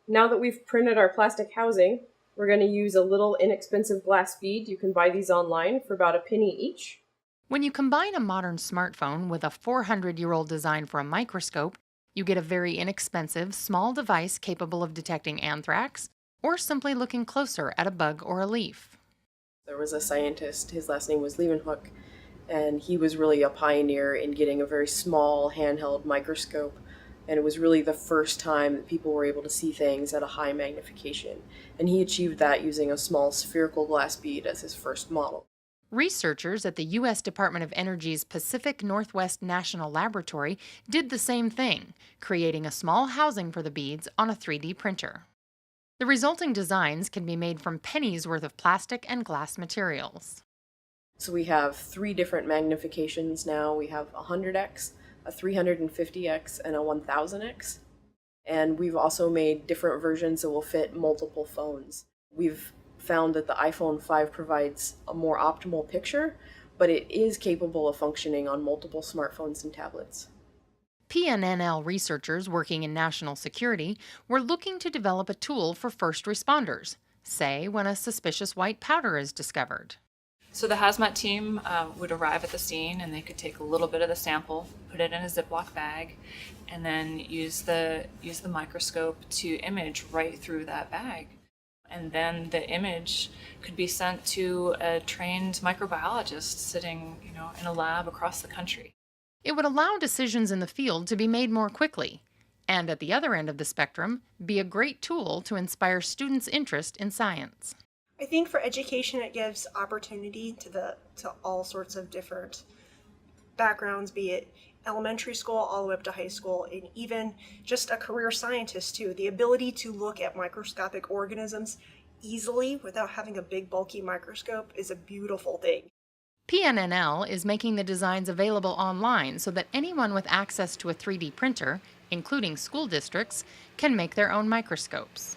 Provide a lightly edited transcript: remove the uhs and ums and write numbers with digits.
Now that we've printed our plastic housing, we're going to use a little inexpensive glass bead. You can buy these online for about a penny each. When you combine a modern smartphone with a 400-year-old design for a microscope, you get a very inexpensive, small device capable of detecting anthrax or simply looking closer at a bug or a leaf. There was a scientist, his last name was Leeuwenhoek, and he was really a pioneer in getting a very small handheld microscope. And it was really the first time that people were able to see things at a high magnification. And he achieved that using a small spherical glass bead as his first model. Researchers at the U.S. Department of Energy's Pacific Northwest National Laboratory did the same thing, creating a small housing for the beads on a 3D printer. The resulting designs can be made from pennies worth of plastic and glass materials. So we have 3 different magnifications now. We have a 100x, a 350x, and a 1000x. And we've also made different versions that will fit multiple phones. We've found that the iPhone 5 provides a more optimal picture, but it is capable of functioning on multiple smartphones and tablets. PNNL researchers working in national security were looking to develop a tool for first responders, say when a suspicious white powder is discovered. So the hazmat team would arrive at the scene and they could take a little bit of the sample, put it in a Ziploc bag, and then use the microscope to image right through that bag. And then the image could be sent to a trained microbiologist sitting, in a lab across the country. It would allow decisions in the field to be made more quickly, and at the other end of the spectrum, be a great tool to inspire students' interest in science. I think for education, it gives opportunity to all sorts of different backgrounds, be it elementary school all the way up to high school, and even just a career scientist too. The ability to look at microscopic organisms easily without having a big bulky microscope is a beautiful thing. PNNL is making the designs available online so that anyone with access to a 3D printer, including school districts, can make their own microscopes.